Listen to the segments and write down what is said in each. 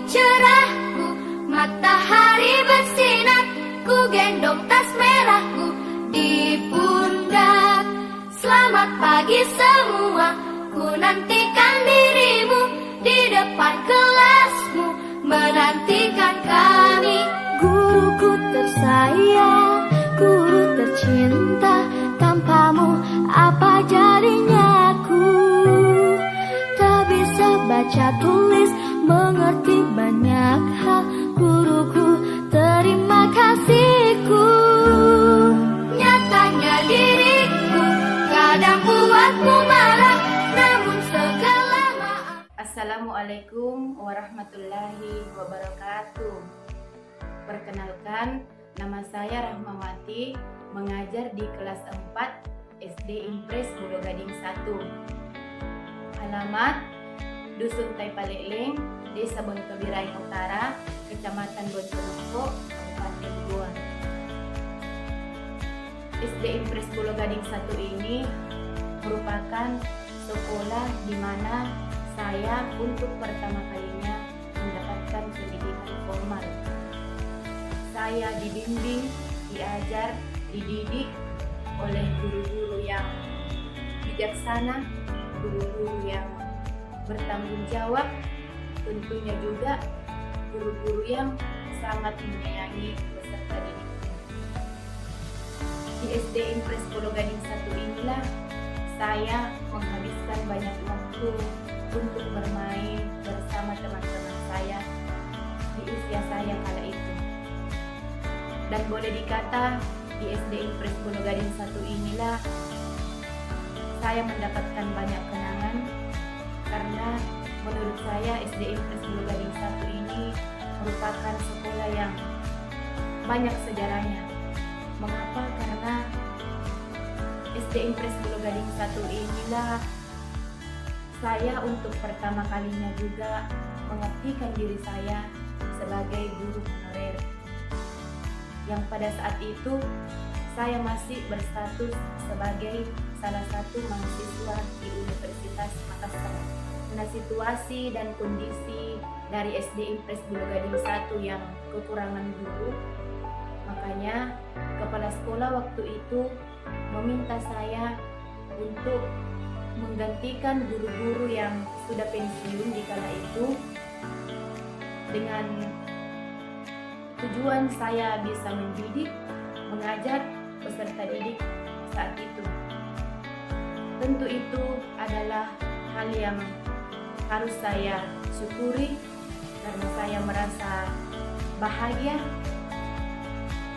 cerahku, matahari bersinar, ku gendong tas merahku di pundak. Selamat pagi semua, ku nantikan dirimu di depan kelasmu, menantikan kami. Guruku tersayang, guru tercinta, tanpamu apa jadinya aku? Tak bisa baca tulis, mengerti banyak hal. Guruku, terima kasihku. Nyatanya diriku kadang buatmu marah, namun segala maaf. Assalamualaikum warahmatullahi wabarakatuh. Perkenalkan, nama saya Rahmawati, mengajar di kelas 4 SD Impres Pulau Gading 1. Alamat Dusun Taipaleleng, Desa Bontobiraing Utara, Kecamatan Bontonoko, Kabupaten Goa. SD Impres Pulau Gading 1 ini merupakan sekolah di mana saya untuk pertama kalinya mendapatkan pendidikan formal. Saya dibimbing, diajar, dididik oleh guru-guru yang bijaksana, guru-guru yang bertanggung jawab, tentunya juga guru-guru yang sangat menyayangi peserta didiknya. Di SD Impres Pulau Gading 1 inilah saya menghabiskan banyak waktu untuk bermain bersama teman-teman saya di usia saya kala itu. Dan boleh dikata di SD Impres Pulau Gading 1 inilah saya mendapatkan banyak kenangan, karena menurut saya SD Impres Pulau Gading 1 ini merupakan sekolah yang banyak sejarahnya. Mengapa? Karena SD Impres Pulau Gading 1 inilah saya untuk pertama kalinya juga mengabdikan diri saya sebagai guru honorer, yang pada saat itu saya masih berstatus sebagai salah satu mahasiswa di Universitas Makassar. Nah, situasi dan kondisi dari SD Impres Pulau Gading 1 yang kekurangan guru, makanya kepala sekolah waktu itu meminta saya untuk menggantikan guru-guru yang sudah pensiun di kala itu, dengan tujuan saya bisa mendidik, mengajar peserta didik saat itu. Tentu itu adalah hal yang harus saya syukuri, karena saya merasa bahagia.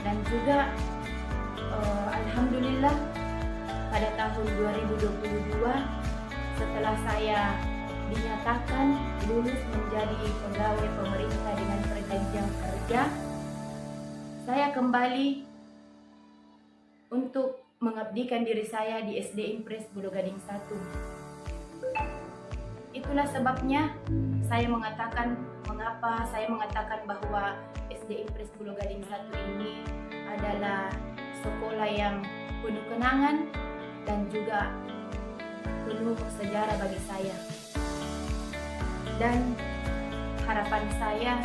Dan juga alhamdulillah pada tahun 2022 setelah saya dinyatakan lulus menjadi pegawai pemerintah dengan perjanjian kerja, saya kembali untuk mengabdikan diri saya di SD Impres Pulau Gading 1. Itulah sebabnya saya mengatakan, mengapa saya mengatakan bahwa SD Impres Pulau Gading 1 ini adalah sekolah yang penuh kenangan dan juga penuh sejarah bagi saya. Dan harapan saya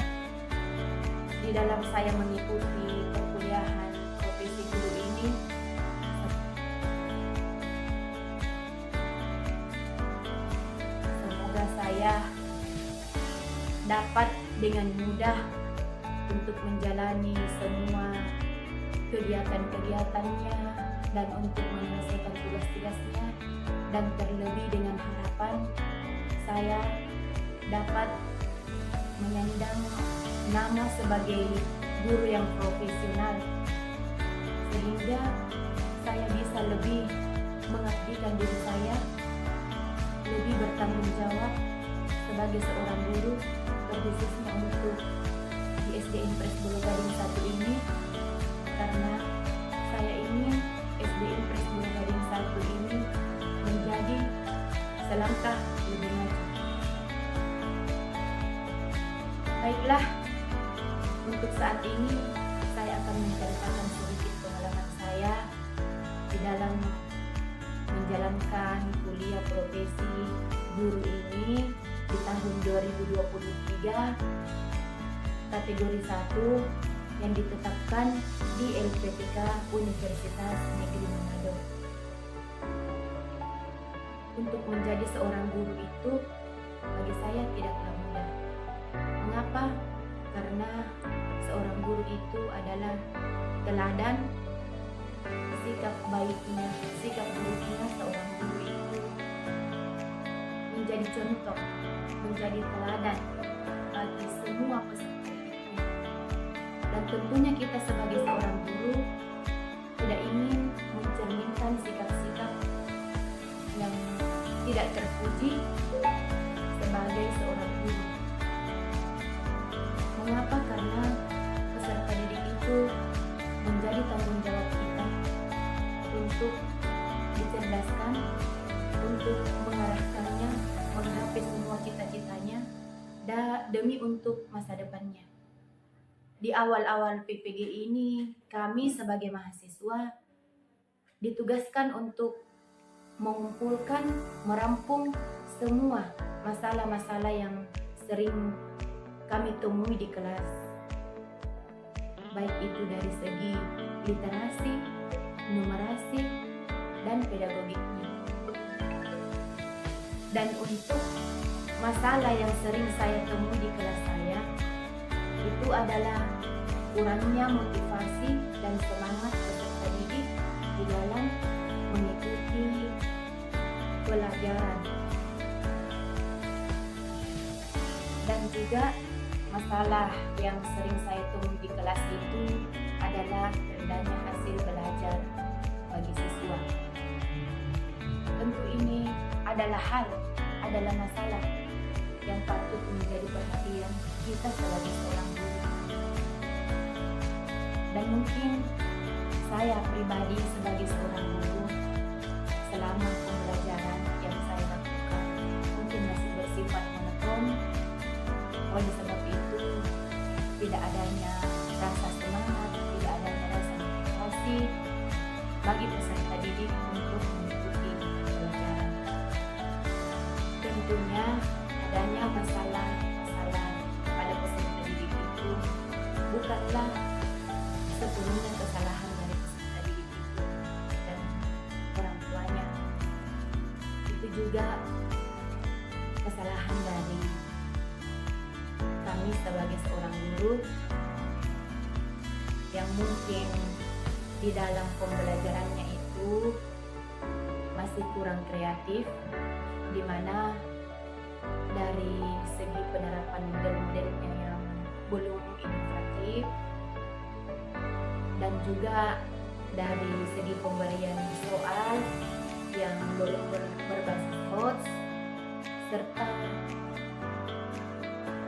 di dalam saya mengikuti perkuliahan profesi guru ini, semoga saya dapat dengan mudah untuk menjalani semua kegiatan-kegiatannya dan untuk menyelesaikan tugas-tugasnya, dan terlebih dengan harapan saya dapat menyandang nama sebagai guru yang profesional, sehingga saya bisa lebih mengabdikan diri saya, lebih bertanggung jawab sebagai seorang guru, khususnya untuk di SD Impres Pulau Gading 1 ini, karena saya ingin SD Impres Pulau Gading 1 ini menjadi selangkah lebih maju. Baiklah, untuk saat ini saya akan menceritakan sedikit pengalaman saya di dalam menjalankan kuliah profesi guru ini di tahun tahun 2023 kategori 1 yang ditetapkan di LPTK Universitas Negeri Manado. Untuk menjadi seorang guru itu bagi saya tidaklah mudah. Mengapa? Karena seorang guru itu adalah teladan, sikap baiknya, sikap buruknya seorang guru itu menjadi contoh, menjadi teladan bagi semua peserta didiknya. Dan tentunya kita sebagai seorang guru tidak ingin mencerminkan sikap-sikap yang tidak terpuji sebagai seorang guru. Mengapa? Karena peserta didik itu menjadi tanggung jawab kita untuk dicerdaskan, untuk mengarahkannya, menggapai semua cita-citanya, demi untuk masa depannya. Di awal-awal PPG ini, kami sebagai mahasiswa ditugaskan untuk mengumpulkan, merampung semua masalah-masalah yang sering kami temui di kelas, baik itu dari segi literasi, numerasi, dan pedagogiknya. Dan untuk masalah yang sering saya temui di kelas saya, itu adalah kurangnya motivasi dan semangat peserta didik di dalam mengikuti pelajaran. Dan juga masalah yang sering saya temui di kelas itu adalah rendahnya hasil belajar bagi siswa. Tentu ini adalah masalah yang patut menjadi perhatian kita sebagai seorang guru. Dan mungkin saya pribadi sebagai seorang guru, selama pembelajaran yang saya lakukan mungkin masih bersifat monoton. Oleh sebab itu, tidak adanya rasa semangat, tidak adanya rasa motivasi bagi peserta didik untuk mengikuti pelajaran. Tentunya adanya masalah-masalah pada peserta didik itu bukanlah sepenuhnya kesalahan dari peserta didik itu dan orang tuanya. Itu juga kesalahan dari kami sebagai seorang guru yang mungkin di dalam pembelajarannya itu masih kurang kreatif, di mana dari segi penerapan model-modelnya yang belum inovatif, dan juga dari segi pemberian soal yang belum berbasis quotes, serta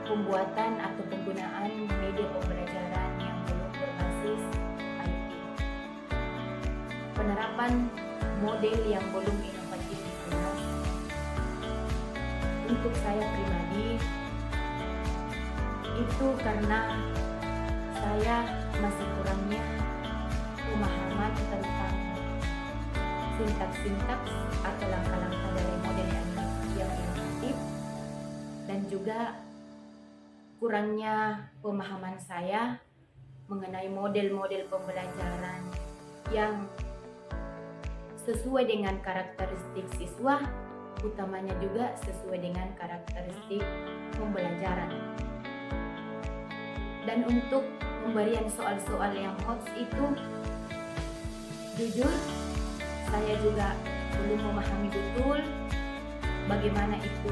pembuatan atau penggunaan media pembelajaran yang belum berbasis IT. Penerapan model yang belum inovatif di kelas. Untuk saya pribadi, itu karena saya masih kurangnya pemahaman tentang sintaks-sintaks atau langkah-langkah dari model yang inovatif, dan juga kurangnya pemahaman saya mengenai model-model pembelajaran yang sesuai dengan karakteristik siswa, utamanya juga sesuai dengan karakteristik pembelajaran. Dan untuk pemberian soal-soal yang hots itu, jujur saya juga belum memahami betul bagaimana itu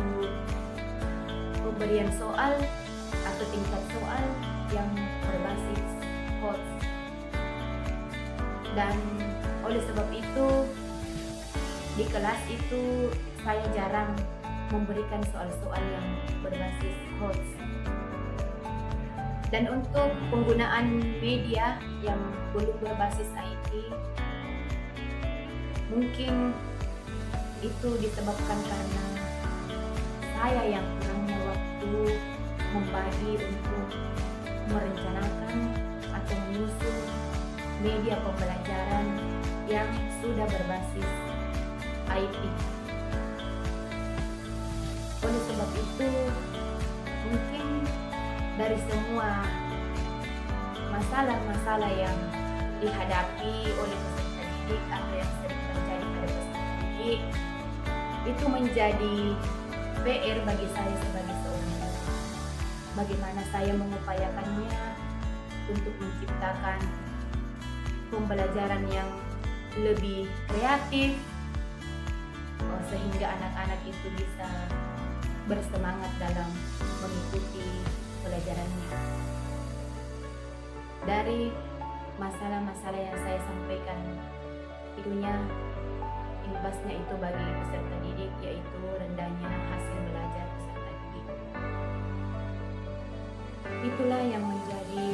pemberian soal atau tingkat soal yang berbasis hots. Dan oleh sebab itu di kelas itu saya jarang memberikan soal-soal yang berbasis hots. Dan untuk penggunaan media yang belum berbasis IT, mungkin itu disebabkan karena saya yang kurangnya waktu membagi untuk merencanakan atau menyusun media pembelajaran yang sudah berbasis IT. Oleh sebab itu, mungkin dari semua masalah-masalah yang dihadapi oleh peserta didik atau yang sering terjadi pada peserta didik, itu menjadi PR bagi saya sebagai seorang guru. Bagaimana saya mengupayakannya untuk menciptakan pembelajaran yang lebih kreatif, sehingga anak-anak itu bisa bersemangat dalam mengikuti pelajarannya. Dari masalah-masalah yang saya sampaikan, tentunya imbasnya itu bagi peserta didik, yaitu rendahnya hasil belajar peserta didik. Itulah yang menjadi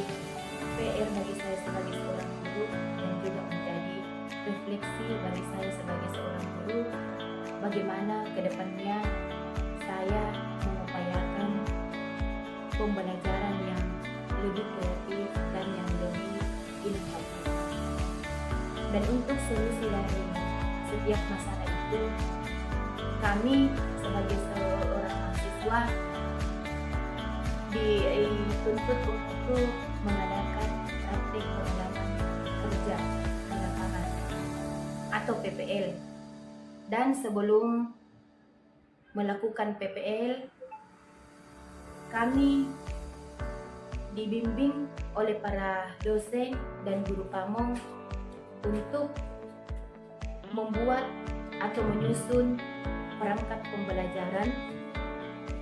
PR bagi saya sebagai seorang guru, dan juga menjadi refleksi bagi saya sebagai seorang guru, bagaimana kedepannya saya mengupayakan pembelajaran yang lebih kreatif dan yang lebih inovatif. Dan untuk solusi dari setiap masalah itu, kami sebagai seorang mahasiswa dituntut untuk mengadakan praktik pengalaman kerja di lapangan atau PPL. Dan sebelum melakukan PPL, kami dibimbing oleh para dosen dan guru pamong untuk membuat atau menyusun perangkat pembelajaran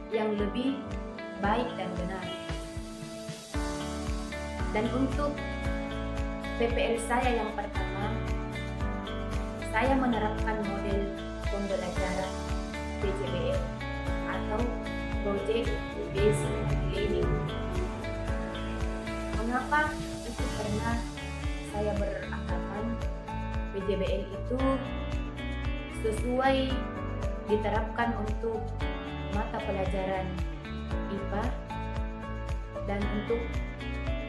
yang lebih baik dan benar. Dan untuk PPL saya yang pertama, saya menerapkan model pembelajaran PJBL atau Project Based Learning. Mengapa? Itu karena saya beranggapan PJBL itu sesuai diterapkan untuk mata pelajaran IPA dan untuk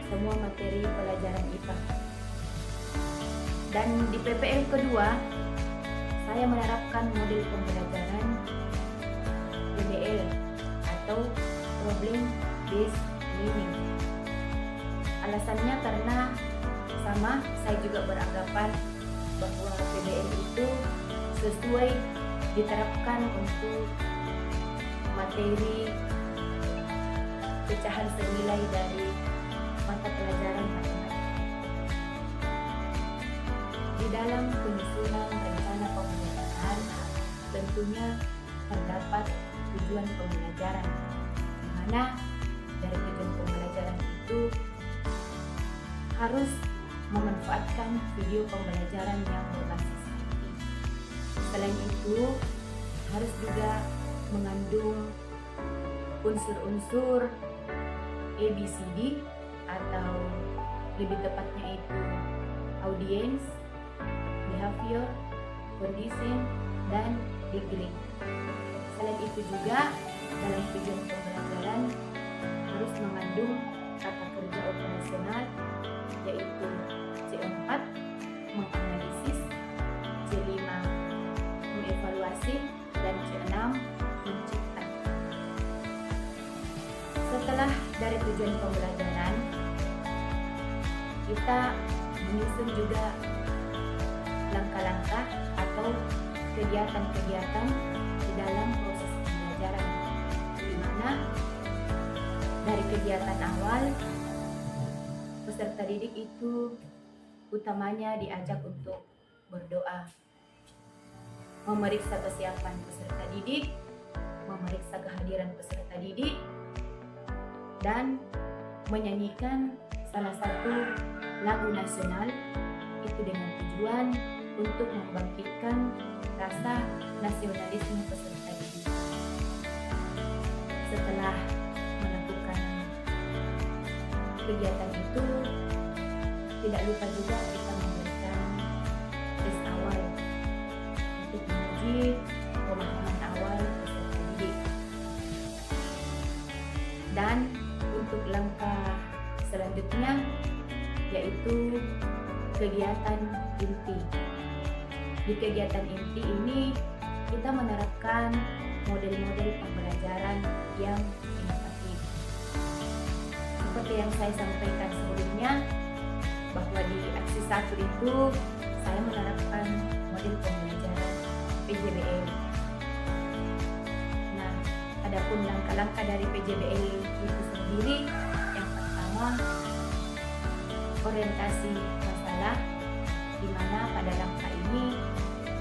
semua materi pelajaran IPA. Dan di PPL kedua, saya menerapkan model pembelajaran PBL atau Problem Based Learning. Alasannya karena sama, saya juga beranggapan bahwa PBL itu sesuai diterapkan untuk materi pecahan senilai dari mata pelajaran matematika. Di dalam penyusunan rencana pembelajaran, tentunya terdapat tujuan pembelajaran, di mana dari tujuan pembelajaran itu harus memanfaatkan video pembelajaran yang berbasis IT. Selain itu, harus juga mengandung unsur-unsur ABCD atau lebih tepatnya itu audience, behavior, condition, dan degree. Selain itu juga dalam tujuan pembelajaran harus mengandung tata kerja operasional, yaitu C4 menganalisis, C5 mengevaluasi, dan C6 mencipta. Setelah dari tujuan pembelajaran, kita menyusun juga langkah-langkah atau kegiatan-kegiatan di dalam proses pembelajaran, di mana dari kegiatan awal peserta didik itu utamanya diajak untuk berdoa, memeriksa kesiapan peserta didik, memeriksa kehadiran peserta didik, dan menyanyikan salah satu lagu nasional itu dengan tujuan untuk membangkitkan rasa nasionalisme peserta didik. Setelah melakukan kegiatan itu, tidak lupa juga kita memberikan tes awal untuk menguji pemahaman awal peserta didik. Dan untuk langkah selanjutnya yaitu kegiatan inti. Di kegiatan inti ini kita menerapkan model-model pembelajaran yang inovatif. seperti yang saya sampaikan sebelumnya, bahwa di aksi 1 itu saya menerapkan model pembelajaran PJBL. Nah, adapun langkah-langkah dari PJBL itu sendiri, yang pertama orientasi masalah, di mana pada langkah ini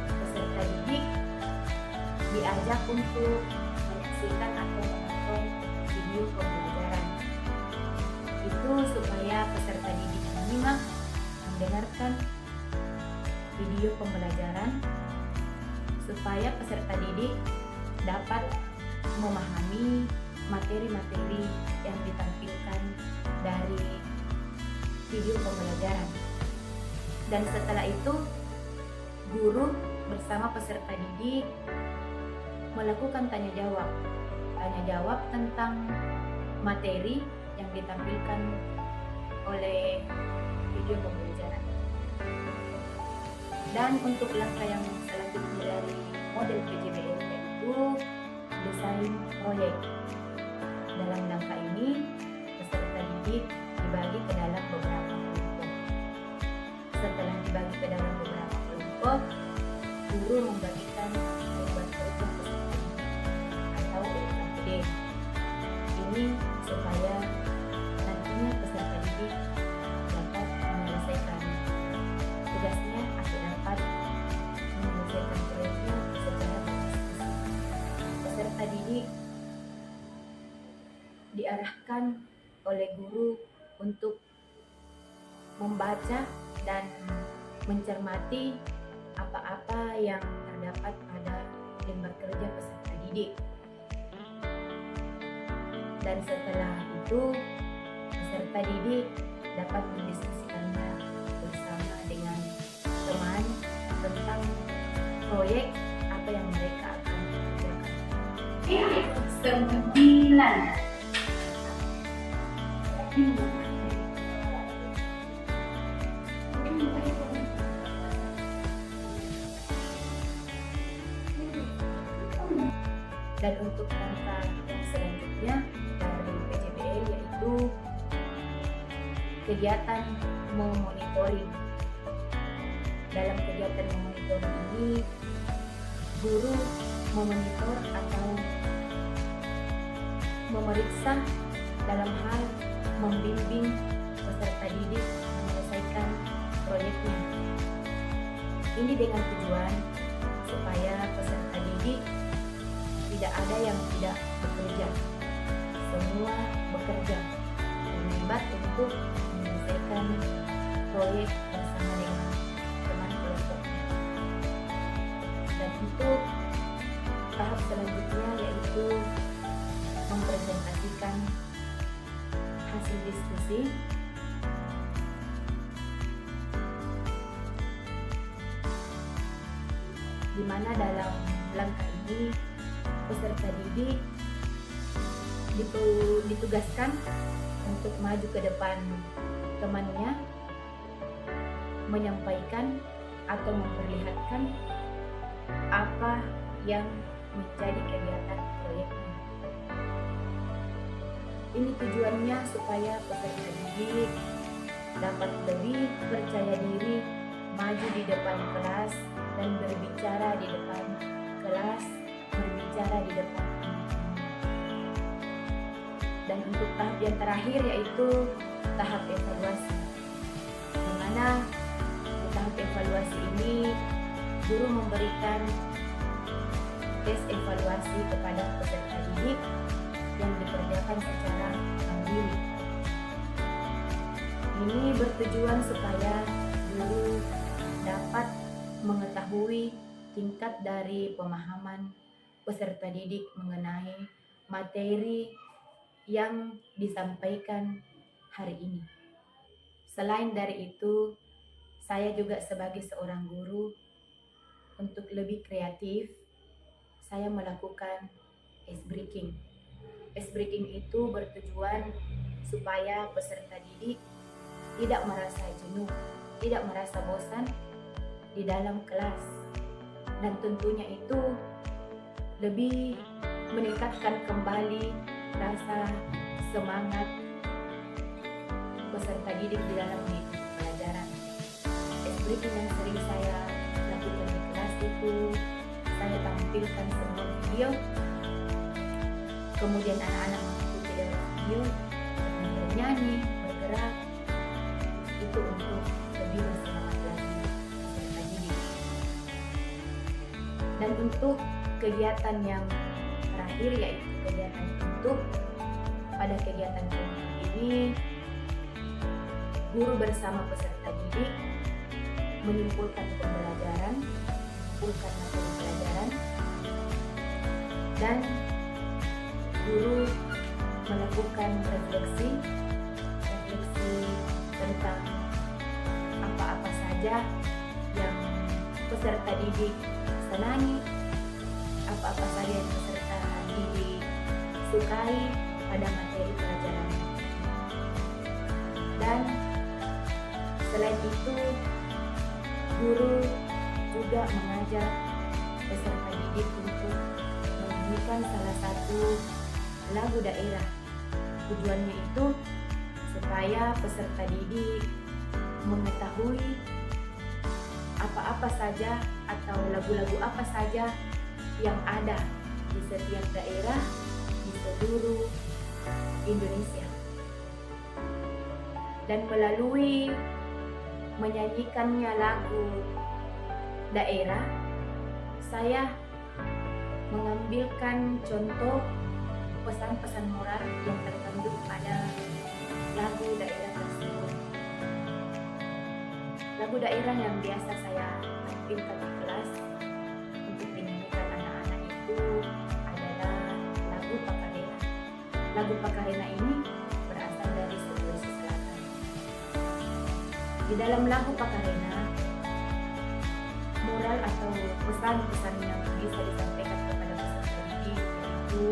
peserta didik diajak untuk menyaksikan atau menonton video pembelajaran. Itu supaya peserta didik menyimak, mendengarkan video pembelajaran, supaya peserta didik dapat memahami materi-materi yang ditampilkan dari video pembelajaran. Dan setelah itu, guru bersama peserta didik melakukan tanya jawab tentang materi yang ditampilkan oleh video pembelajaran. Dan untuk langkah yang selanjutnya dari model PJBL yaitu desain proyek. Dalam langkah ini, peserta didik dibagi ke dalam beberapa kelompok. Setelah dibagi ke dalam beberapa kelompok, guru membagikan beban kerja peserta didik atau UKPD. Ini supaya nantinya peserta didik dapat menyelesaikan tugasnya atau dapat menyelesaikan proyeknya secara berdiskusi. Peserta didik diarahkan oleh guru untuk membaca dan mencermati apa-apa yang terdapat pada lembar kerja peserta didik. Dan setelah itu, peserta didik dapat mendiskusikannya bersama dengan teman tentang proyek apa yang mereka akan kerjakan. 9. Dan untuk langkah yang selanjutnya dari PJBL yaitu kegiatan memonitoring. Dalam kegiatan memonitoring ini, guru memonitor atau memeriksa dalam hal membimbing peserta didik menyelesaikan proyeknya. Ini dengan tujuan supaya peserta didik tidak ada yang tidak bekerja, semua bekerja terlibat untuk menyelesaikan proyek bersama dengan teman kelompoknya. Dan untuk tahap selanjutnya yaitu mempresentasikan hasil diskusi di mana dalam langkah ini peserta didik ditugaskan untuk maju ke depan temannya, menyampaikan atau memperlihatkan apa yang menjadi kegiatan proyeknya. Ini tujuannya supaya peserta didik dapat lebih percaya diri maju di depan kelas dan berbicara di depan kelas, berbicara di depan teman-teman. Dan untuk tahap yang terakhir yaitu tahap evaluasi, di mana di tahap evaluasi ini guru memberikan tes evaluasi kepada peserta didik yang dikerjakan secara mandiri. Ini bertujuan supaya guru dapat mengetahui tingkat dari pemahaman peserta didik mengenai materi yang disampaikan hari ini. Selain dari itu, saya juga sebagai seorang guru, untuk lebih kreatif, saya melakukan ice breaking. Ice breaking itu bertujuan supaya peserta didik tidak merasa jenuh, tidak merasa bosan di dalam kelas. Dan tentunya itu lebih meningkatkan kembali rasa semangat peserta didik di dalam mengikuti pelajaran. Breaking yang sering saya lakukan di kelas itu saya tampilkan semua video, kemudian anak-anak mengikuti dalam video dengan bernyanyi, bergerak, itu untuk lebih bersemangat lagi peserta didik. Dan untuk kegiatan yang terakhir yaitu kegiatan untuk pada kegiatan ini guru bersama peserta didik menyimpulkan pembelajaran, menyimpulkan materi pelajaran, dan guru melakukan refleksi tentang apa-apa saja yang peserta didik senangi, apa-apa saja yang peserta didik sukai pada materi pelajaran. Dan selain itu, guru juga mengajak peserta didik untuk menyanyikan salah satu lagu daerah. Tujuannya itu supaya peserta didik mengetahui apa-apa saja atau lagu-lagu apa saja yang ada di setiap daerah di seluruh Indonesia. Dan melalui menyanyikannya lagu daerah, saya mengambilkan contoh pesan-pesan moral yang terkandung pada lagu daerah tersebut. Lagu daerah yang biasa saya tampilkan di kelas untuk dinyanyikan anak-anak itu adalah lagu Pakarena. Lagu Pakarena ini berasal dari Sulawesi Selatan. Di dalam lagu Pakarena, moral atau pesan-pesan yang bisa disampaikan kepada peserta didik yaitu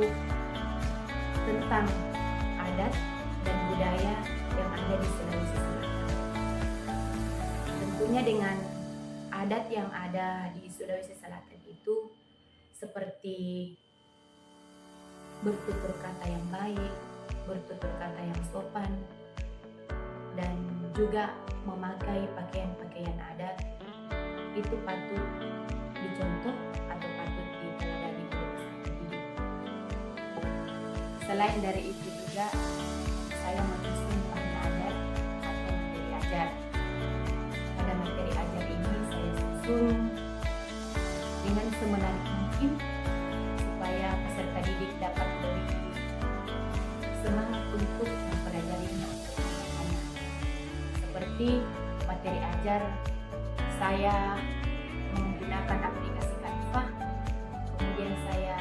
tentang adat dan budaya yang ada di Sulawesi Selatan. Tentunya dengan adat yang ada di Sulawesi Selatan itu seperti bertutur kata yang baik, bertutur kata yang sopan, dan juga memakai pakaian-pakaian adat itu patut dicontoh atau patut diteladani oleh peserta didik. Selain dari itu juga saya menyusun bahan ajar atau materi ajar. Pada materi ajar ini saya susun dengan semenarik mungkin supaya peserta didik dapat lebih semangat untuk mempelajarinya. Seperti materi ajar, saya menggunakan aplikasi Canva, kemudian saya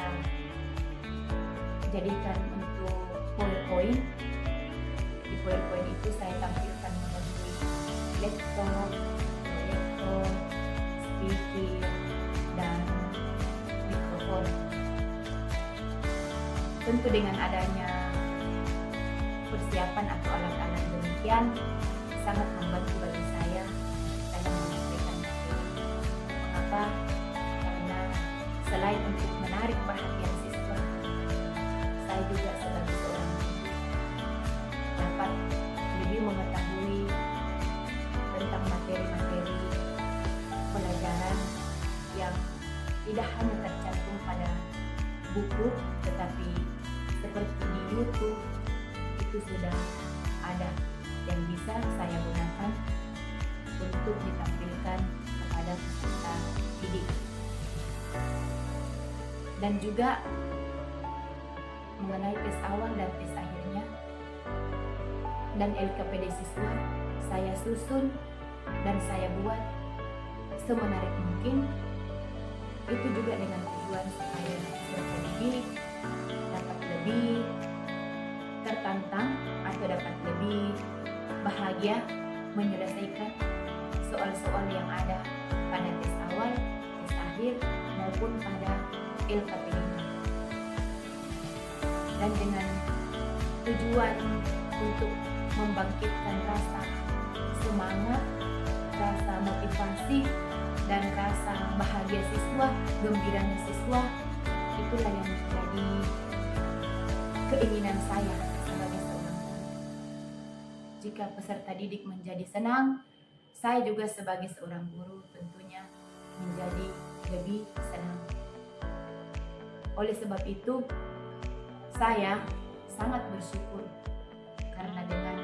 jadikan untuk PowerPoint. Di PowerPoint itu saya tampilkan melalui laptop, proyektor, speaker, dan mikrofon. Tentu dengan adanya persiapan atau alat-alat demikian sangat membantu bagi saya dalam menyampaikan materi. Mengapa? Karena selain untuk menarik perhatian siswa, saya juga sebagai seorang guru dapat lebih mengetahui tentang materi-materi pelajaran yang tidak hanya tercantum pada buku, tetapi seperti di YouTube itu sudah ada yang bisa saya gunakan untuk ditampilkan kepada peserta didik. Dan juga mengenai tes awal dan tes akhirnya dan LKPD siswa, saya susun dan saya buat semenarik mungkin. Itu juga dengan tujuan supaya peserta didik dapat lebih tertantang atau dapat lebih bahagia menyelesaikan soal-soal yang ada pada tes awal, tes akhir, maupun pada LKPD. Dan dengan tujuan untuk membangkitkan rasa semangat, rasa motivasi, dan rasa bahagia siswa, gembiranya siswa, itulah yang menjadi keinginan saya sebagai seorang guru. jika peserta didik menjadi senang, saya juga sebagai seorang guru tentunya menjadi lebih senang. Oleh sebab itu, saya sangat bersyukur karena dengan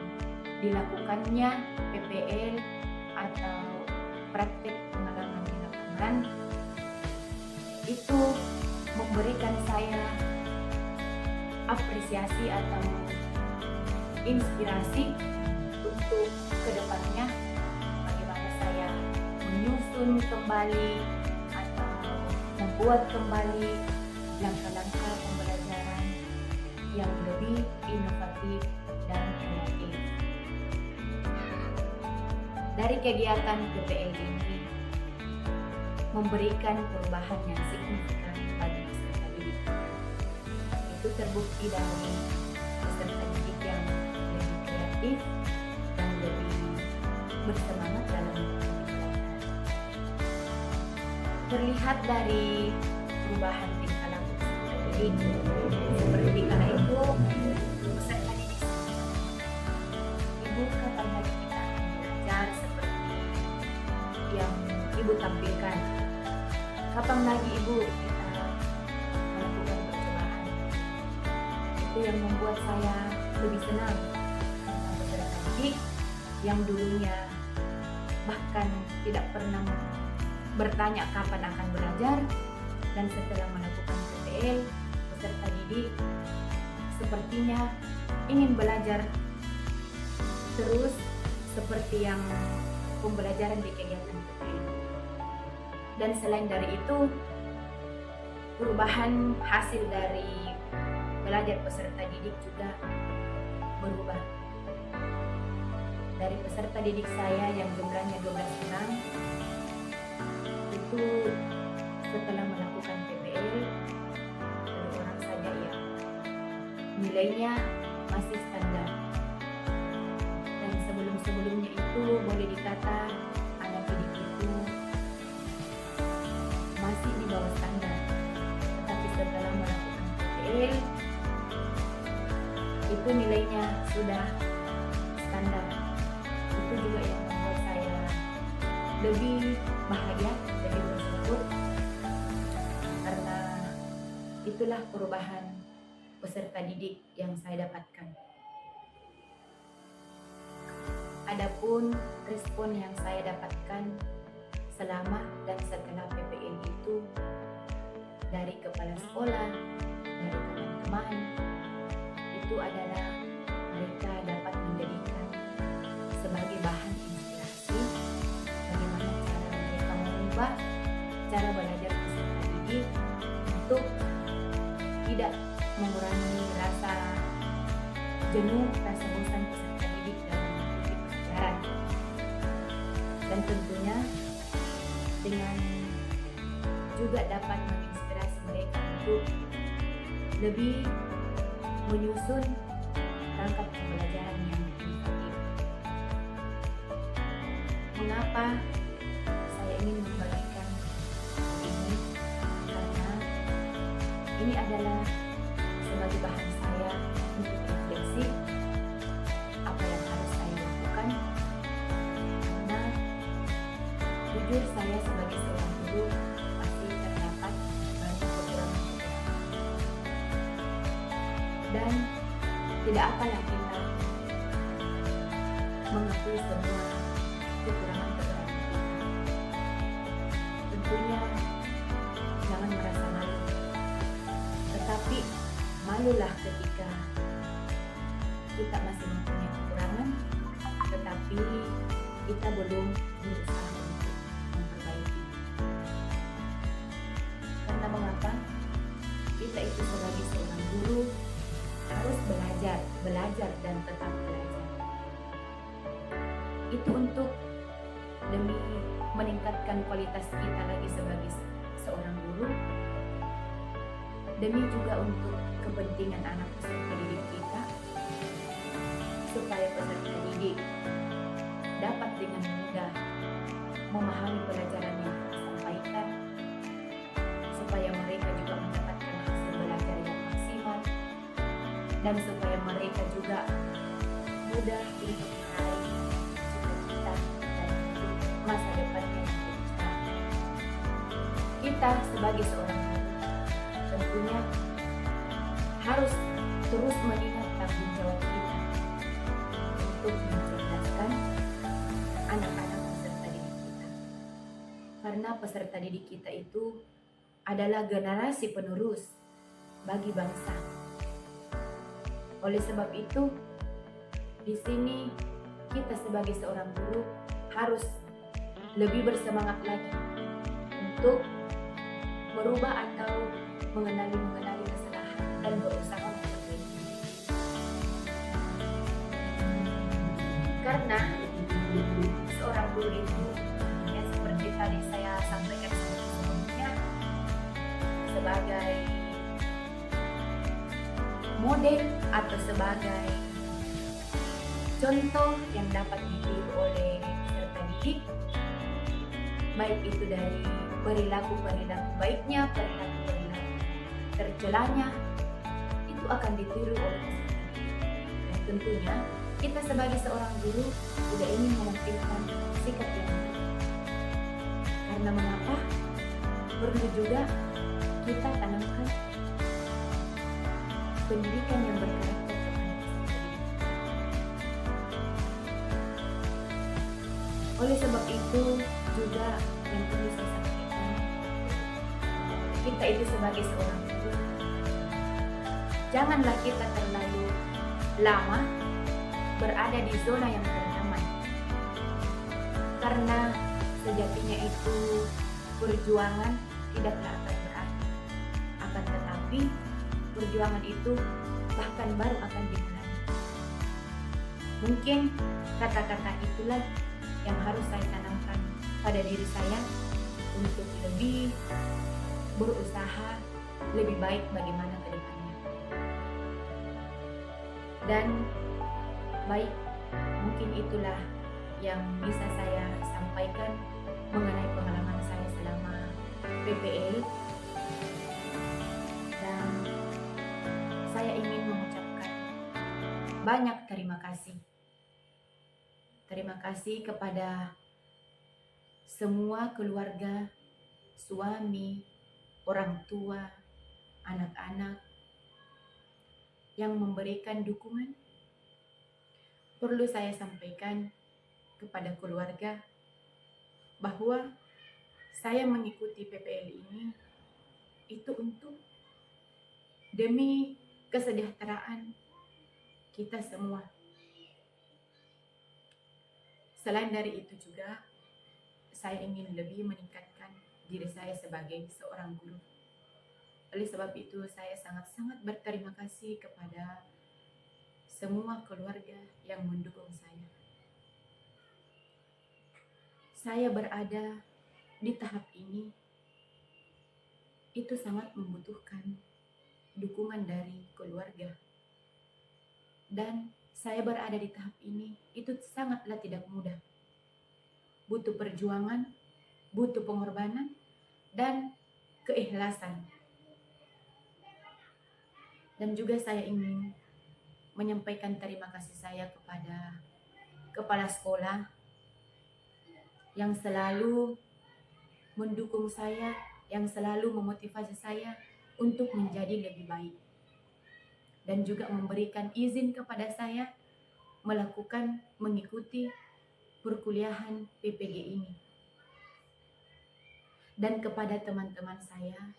dilakukannya PPL atau praktik pengalaman di lapangan itu memberikan saya apresiasi atau inspirasi untuk kedepannya bagaimana saya menyusun kembali atau membuat kembali langkah-langkah pembelajaran yang lebih inovatif dan kreatif. Dari kegiatan PPL ini memberikan perubahan yang signifikan bagi peserta didik. Itu terbukti dari peserta didik yang lebih kreatif dan lebih bersemangat dalam mengikuti pelajaran. Terlihat dari perubahan tingkah laku peserta didik, seperti kala itu peserta didik Ibu kapan lagi kita akan belajar seperti yang Ibu tampilkan. Kapan lagi Ibu kita melakukan percobaan? Itu yang membuat saya lebih senang dengan peserta didik yang dulunya bahkan tidak pernah bertanya kapan akan belajar, dan setelah melakukan PPL, peserta didik sepertinya ingin belajar terus seperti yang pembelajaran di kegiatan PPL. Dan selain dari itu, perubahan hasil dari belajar peserta didik juga berubah. Dari peserta didik saya yang jumlahnya 12 orang, itu setelah melakukan PPL, 2 orang saja yang nilainya masih standar. Dan sebelum-sebelumnya itu boleh dikata anak didik itu masih di bawah standar. Tetapi setelah melakukan PPL, itu nilainya sudah standar. Itu juga yang membuat saya lebih bahagia, lebih bersyukur, karena itulah perubahan peserta didik yang saya dapatkan. Adapun respon yang saya dapatkan selama dan setelah PPL itu dari kepala sekolah, dari teman-teman, itu adalah mereka dapat menjadikan sebagai bahan inspirasi bagaimana cara mereka mengubah cara belajar peserta didik untuk tidak mengurangi rasa jenuh, rasa bosan peserta didik dalam mengikuti pelajaran. Dan tentunya dengan juga dapat menginspirasi mereka untuk lebih menyusun rangkap pembelajaran yang inovatif. Mengapa saya ingin membagikan ini? Karena ini adalah sebagai bahan saya untuk refleksi apa yang harus saya lakukan, karena jujur saya sebagai seorang guru pasti terdapat banyak kekurangan, dan tidak apalah kita mengakui semua kekurangan-kekurangan kita. Tentunya jangan merasa malu, tetapi malulah ketika kita masih mempunyai kekurangan, tetapi kita belum berusaha untuk memperbaiki. Karena mengapa? Kita itu sebagai seorang guru harus belajar dan tetap belajar. Itu untuk demi meningkatkan kualitas kita lagi sebagai seorang guru, demi juga untuk kepentingan anak peserta didik kita, supaya peserta didik dapat dengan mudah memahami pelajaran yang kita sampaikan, supaya mereka juga mendapatkan hasil belajar yang maksimal, dan supaya mereka juga mudah untuk kita sebagai seorang guru tentunya harus terus mengingat tanggung jawab kita untuk mencerdaskan anak-anak peserta didik kita. Karena peserta didik kita itu adalah generasi penerus bagi bangsa. Oleh sebab itu, di sini kita sebagai seorang guru harus lebih bersemangat lagi untuk merubah atau mengenali kesalahan dan berusaha memperbaiki. Karena seorang guru itu yang seperti tadi saya sampaikan sebelumnya sebagai model atau sebagai contoh yang dapat ditiru oleh peserta didik, baik itu dari perilaku baiknya, perilaku tercelanya, itu akan ditiru oleh peserta didik. Dan tentunya kita sebagai seorang guru tidak ingin menampilkan sikap yang buruk. Karena mengapa? Perlu juga kita tanamkan pendidikan yang berkarakter kepada peserta didik. Oleh sebab itu juga yang perlu saya sampaikan, kita itu sebagai seorang guru, janganlah kita terlalu lama berada di zona yang ternyaman. Karena sejatinya itu perjuangan tidaklah akan berakhir. Akan tetapi perjuangan itu bahkan baru akan dimulai. Mungkin kata-kata itulah yang harus saya tanamkan pada diri saya untuk lebih berusaha lebih baik bagaimana ke depannya. Dan baik, mungkin itulah yang bisa saya sampaikan mengenai pengalaman saya selama PPL. Dan saya ingin mengucapkan banyak terima kasih. Terima kasih kepada semua keluarga, suami, orang tua, anak-anak yang memberikan dukungan. Perlu saya sampaikan kepada keluarga bahwa saya mengikuti PPL ini itu untuk demi kesejahteraan kita semua. Selain dari itu juga, saya ingin lebih meningkatkan diri saya sebagai seorang guru. Oleh sebab itu, saya sangat-sangat berterima kasih kepada semua keluarga yang mendukung saya. Saya berada di tahap ini, itu sangat membutuhkan dukungan dari keluarga. Dan saya berada di tahap ini, itu sangatlah tidak mudah. Butuh perjuangan, butuh pengorbanan, dan keikhlasan. Dan juga saya ingin menyampaikan terima kasih saya kepada kepala sekolah yang selalu mendukung saya, yang selalu memotivasi saya untuk menjadi lebih baik. Dan juga memberikan izin kepada saya mengikuti perkuliahan PPG ini. Dan kepada teman-teman saya,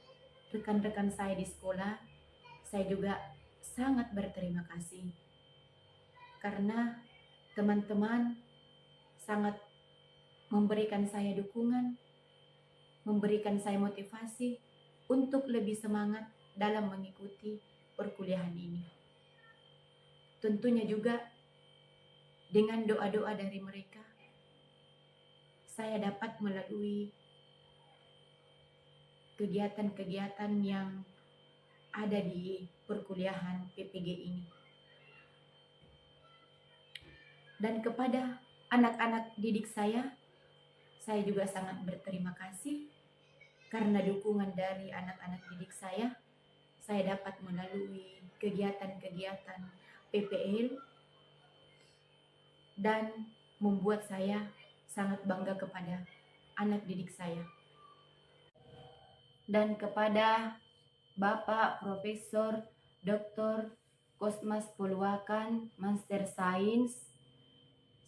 rekan-rekan saya di sekolah, saya juga sangat berterima kasih. Karena teman-teman sangat memberikan saya dukungan, memberikan saya motivasi untuk lebih semangat dalam mengikuti perkuliahan ini. Tentunya juga dengan doa-doa dari mereka, saya dapat melalui kegiatan-kegiatan yang ada di perkuliahan PPG ini. Dan kepada anak-anak didik saya juga sangat berterima kasih karena dukungan dari anak-anak didik saya dapat melalui kegiatan-kegiatan PPL dan membuat saya sangat bangga kepada anak didik saya. dan kepada Bapak Profesor Dr. Kosmas Poluakan, Master Sains,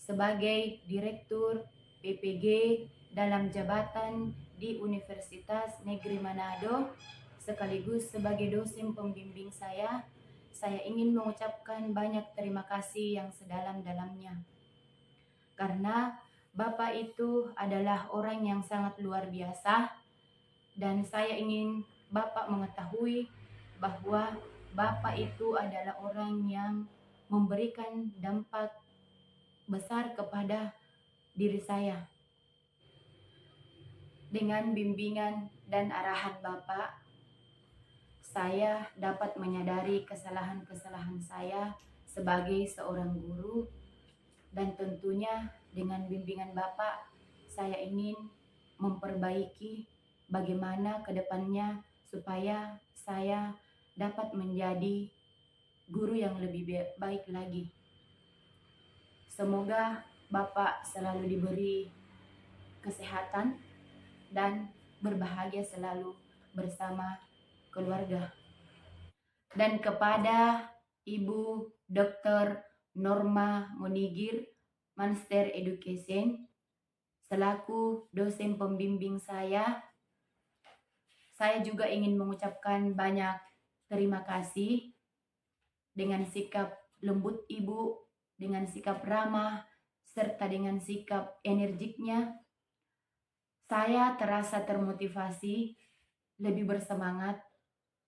sebagai Direktur PPG dalam jabatan di Universitas Negeri Manado, sekaligus sebagai dosen pembimbing saya ingin mengucapkan banyak terima kasih yang sedalam-dalamnya. Karena Bapak itu adalah orang yang sangat luar biasa, dan saya ingin Bapak mengetahui bahwa Bapak itu adalah orang yang memberikan dampak besar kepada diri saya. Dengan bimbingan dan arahan Bapak, saya dapat menyadari kesalahan-kesalahan saya sebagai seorang guru, dan tentunya dengan bimbingan Bapak, saya ingin memperbaiki bagaimana ke depannya supaya saya dapat menjadi guru yang lebih baik lagi. Semoga Bapak selalu diberi kesehatan dan berbahagia selalu bersama keluarga. Dan kepada Ibu Dr. Norma Monigir, Master Education, selaku dosen pembimbing saya juga ingin mengucapkan banyak terima kasih. Dengan sikap lembut Ibu, dengan sikap ramah, serta dengan sikap energiknya, saya terasa termotivasi, lebih bersemangat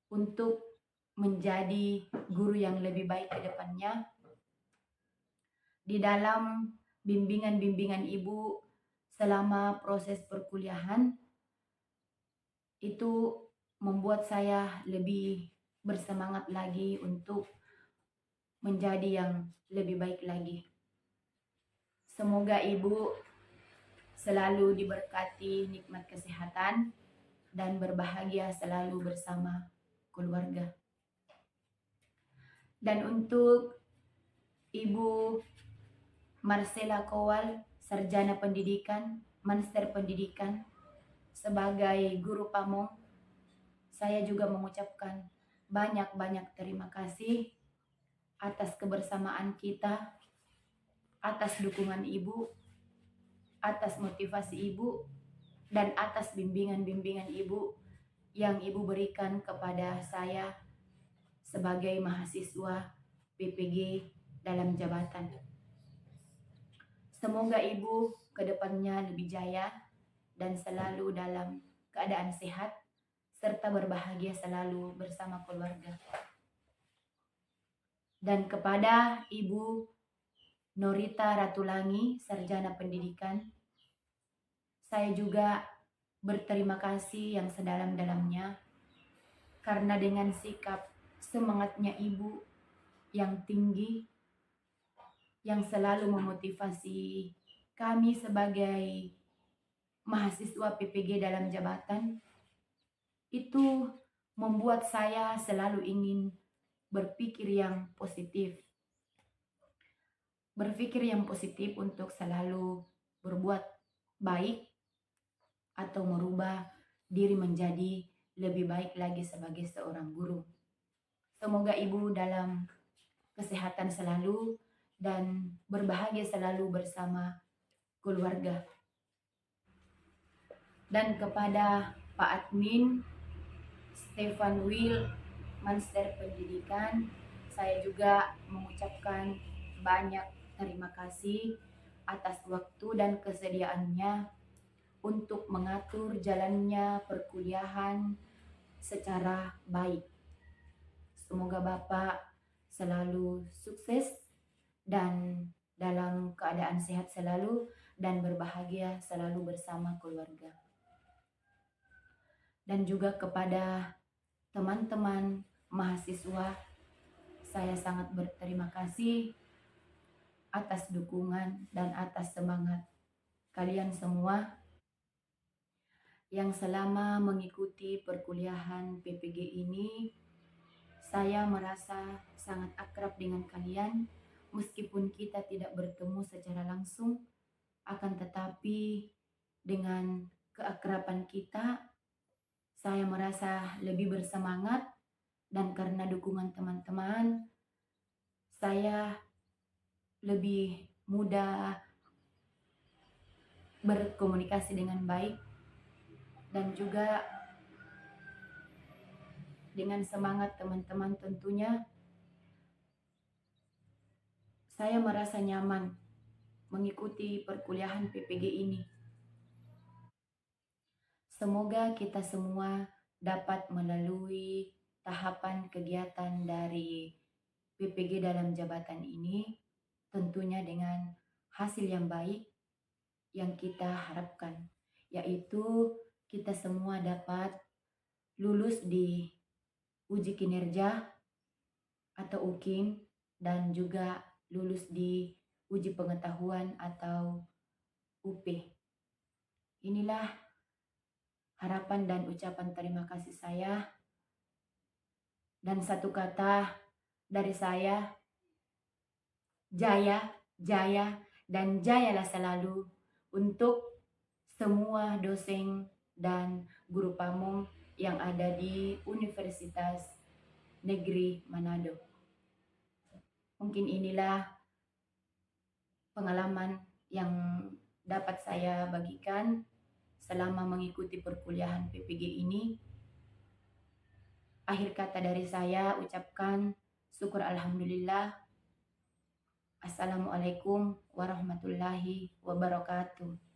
untuk menjadi guru yang lebih baik ke depannya. Di dalam bimbingan-bimbingan Ibu selama proses perkuliahan, itu membuat saya lebih bersemangat lagi untuk menjadi yang lebih baik lagi. Semoga Ibu selalu diberkati nikmat kesehatan dan berbahagia selalu bersama keluarga. Dan untuk Ibu Marcela Kowal, Sarjana Pendidikan, Master Pendidikan, sebagai guru pamong, saya juga mengucapkan banyak-banyak terima kasih atas kebersamaan kita, atas dukungan Ibu, atas motivasi Ibu, dan atas bimbingan-bimbingan Ibu yang Ibu berikan kepada saya sebagai mahasiswa PPG dalam jabatan. Semoga Ibu ke depannya lebih jaya dan selalu dalam keadaan sehat, serta berbahagia selalu bersama keluarga. Dan kepada Ibu Norita Ratulangi, Sarjana Pendidikan, saya juga berterima kasih yang sedalam-dalamnya karena dengan sikap semangatnya Ibu yang tinggi, yang selalu memotivasi kami sebagai mahasiswa PPG dalam jabatan, itu membuat saya selalu ingin berpikir yang positif. Berpikir yang positif untuk selalu berbuat baik atau merubah diri menjadi lebih baik lagi sebagai seorang guru. Semoga Ibu dalam kesehatan selalu dan berbahagia selalu bersama keluarga. Dan kepada Pak Admin Stefan Will, Master Pendidikan, saya juga mengucapkan banyak terima kasih atas waktu dan kesediaannya untuk mengatur jalannya perkuliahan secara baik. Semoga Bapak selalu sukses dan dalam keadaan sehat selalu dan berbahagia selalu bersama keluarga. Dan juga kepada teman-teman mahasiswa, saya sangat berterima kasih atas dukungan dan atas semangat kalian semua yang selama mengikuti perkuliahan PPG ini. Saya merasa sangat akrab dengan kalian, meskipun kita tidak bertemu secara langsung, akan tetapi dengan keakraban kita, saya merasa lebih bersemangat, dan karena dukungan teman-teman, saya lebih mudah berkomunikasi dengan baik, dan juga dengan semangat teman-teman tentunya saya merasa nyaman mengikuti perkuliahan PPG ini. Semoga kita semua dapat melalui tahapan kegiatan dari PPG dalam jabatan ini, tentunya dengan hasil yang baik yang kita harapkan, yaitu kita semua dapat lulus di uji kinerja atau UKIM, dan juga lulus di uji pengetahuan atau UP. Inilah harapan dan ucapan terima kasih saya. Dan satu kata dari saya, jaya, jaya, dan jayalah selalu untuk semua dosen dan guru pamong yang ada di Universitas Negeri Manado. Mungkin inilah pengalaman yang dapat saya bagikan selama mengikuti perkuliahan PPG ini. Akhir kata dari saya ucapkan syukur alhamdulillah. Assalamualaikum warahmatullahi wabarakatuh.